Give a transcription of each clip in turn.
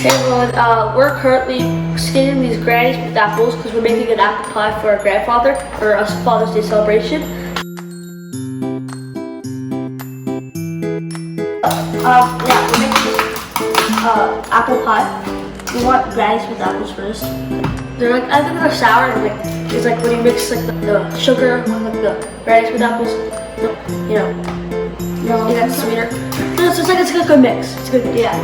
Hey everyone, we're currently skinning these grannies with apples because we're making an apple pie for our grandfather for a Father's Day celebration. Yeah, we're making apple pie. We want grannies with apples first. They're like, I think they're sour and like, it's like when you mix like the sugar with like the grannies with apples, you know, it gets sweeter. No, it's like, it's like a good mix. It's good, yeah.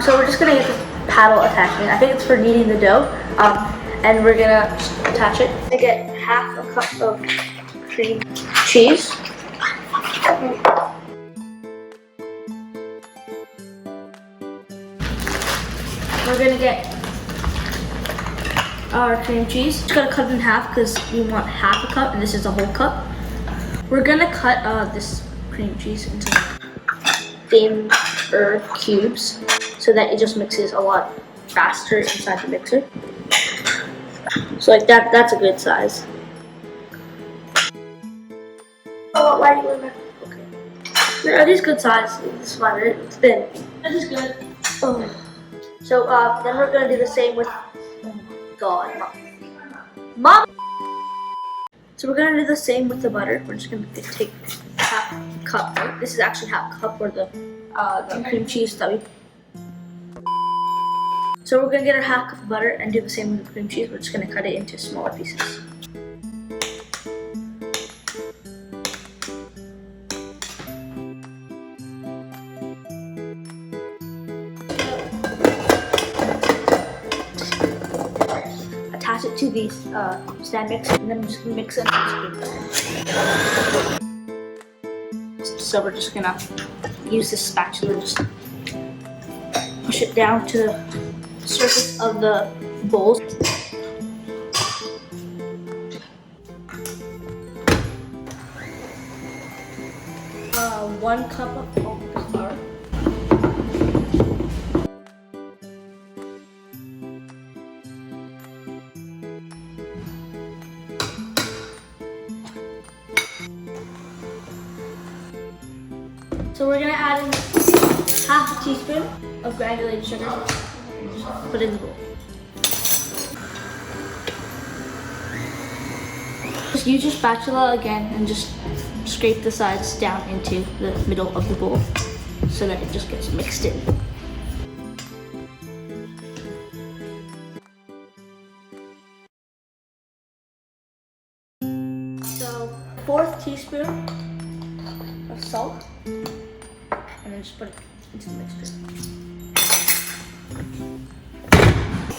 So we're just gonna get this paddle attachment. I think it's for kneading the dough. And we're gonna attach it. I get half a cup of cream cheese. We're gonna get our cream cheese. Just gotta cut it in half because we want half a cup and this is a whole cup. We're gonna cut this cream cheese into thinner cubes so that it just mixes a lot faster inside the mixer. So like that's a good size. Oh, why are you in there? Okay. Are these good size? This is fine, right? It's thin. This is good. Oh. So then we're gonna do the same with God, Mom. So we're gonna do the same with the butter. We're just gonna take half a cup. Right? This is actually half a cup for the cream cheese that we. So we're gonna get our half cup of butter and do the same with the cream cheese. We're just gonna cut it into smaller pieces. Attach it to these stand mixer, and then I'm just gonna mix it. So we're just gonna use this spatula, just push it down to the surface of the bowl. 1 cup of all-purpose flour. So we're gonna add in half a teaspoon of granulated sugar and just put it in the bowl. Just use your spatula again and just scrape the sides down into the middle of the bowl so that it just gets mixed in. So 1/4 teaspoon of salt. And then just put it into the mixture.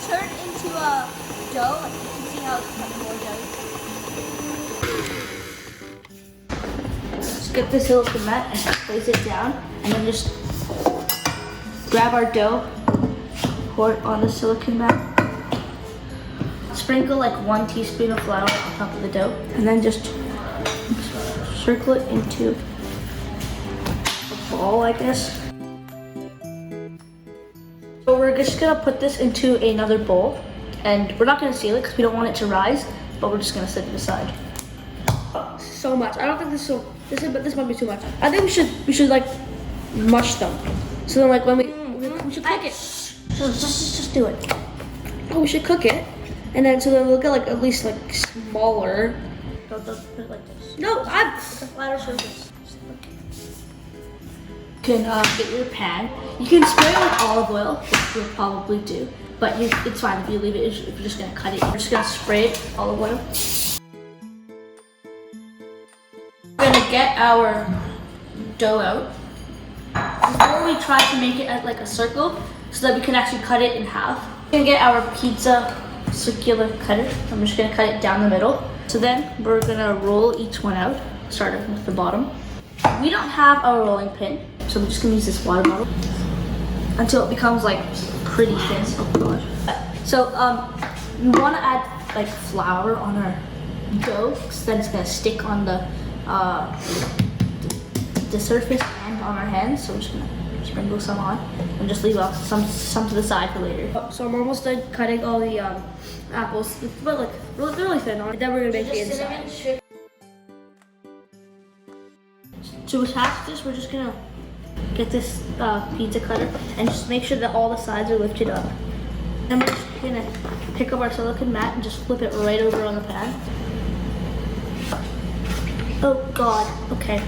Turn into a dough. You can see how it's becoming more doughy. Just get the silicone mat and place it down, and then just grab our dough, pour it on the silicone mat. Sprinkle like 1 teaspoon of flour on top of the dough, and then just circle it into ball, I guess. So we're just gonna put this into another bowl, and we're not gonna seal it because we don't want it to rise, but we're just gonna set it aside. So much. I don't think this might be too much. I think we should like mush them. So then like when we should cook it. So just do it. Oh, we should cook it, and then so then we'll get like at least like smaller. Don't put it like this. No, it's a flatter surface. You can get your pan. You can spray it with olive oil, which we'll probably do, but it's fine if you leave it. If you're just gonna cut it, you're just gonna spray it with olive oil. We're gonna get our dough out before we try to make it at like a circle, so that we can actually cut it in half. We're gonna get our pizza circular cutter. I'm just gonna cut it down the middle. So then we're gonna roll each one out, starting with the bottom. We don't have a rolling pin, so we're just gonna use this water bottle until it becomes like pretty thin. Oh gosh. So we wanna add like flour on our dough, because then it's gonna stick on the surface and on our hands. So we're just gonna sprinkle some on and just leave off some to the side for later. So I'm almost done cutting all the apples, but like they're really thin on it. Then we're gonna make the inside. To attach this, we're just gonna get this pizza cutter and just make sure that all the sides are lifted up. Then we're just gonna pick up our silicone mat and just flip it right over on the pan. Oh God, okay.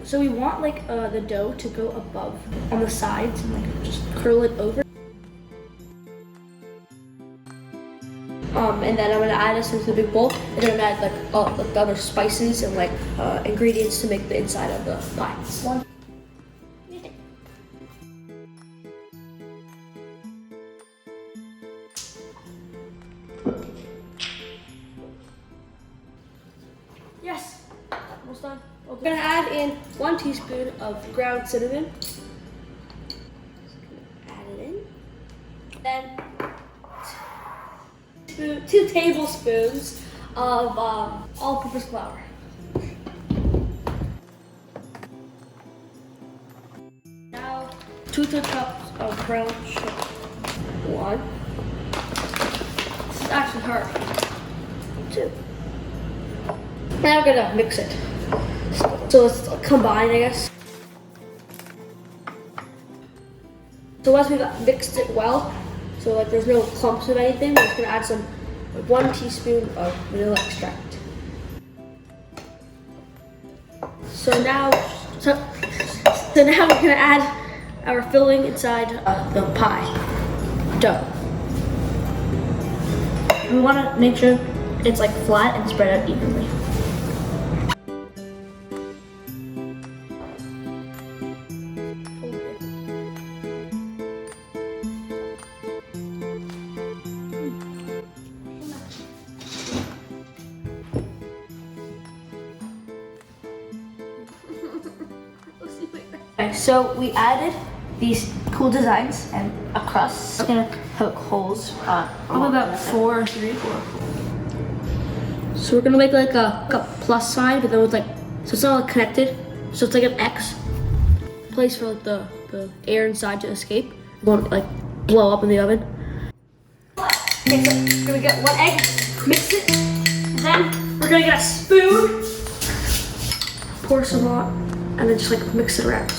So we want like the dough to go above on the sides and like just curl it over. And then I'm gonna add this into the big bowl, and then I'm gonna add like the other spices and like ingredients to make the inside of the pie. One. Yes, almost done. We're gonna add in 1 teaspoon of ground cinnamon. Just gonna add it in. Then 2 tablespoons of all-purpose flour. Now 2 cups of brown sugar. 1. This is actually hard. 2. Now we're gonna mix it. So let's combine, I guess. So once we've mixed it well, so like there's no clumps of anything, we're just gonna add some 1 teaspoon of vanilla extract. So now we're gonna add our filling inside the pie dough. We wanna make sure it's like flat and spread out evenly. Okay, so we added these cool designs and a crust. It's gonna poke holes. Probably about 4 or 3. So we're gonna make like a plus sign, but then with like, so it's not like connected. So it's like an X place for like the air inside to escape. It won't like blow up in the oven. Okay, so we're gonna get 1 egg, mix it, then we're gonna get a spoon, pour some on, and then just like mix it around.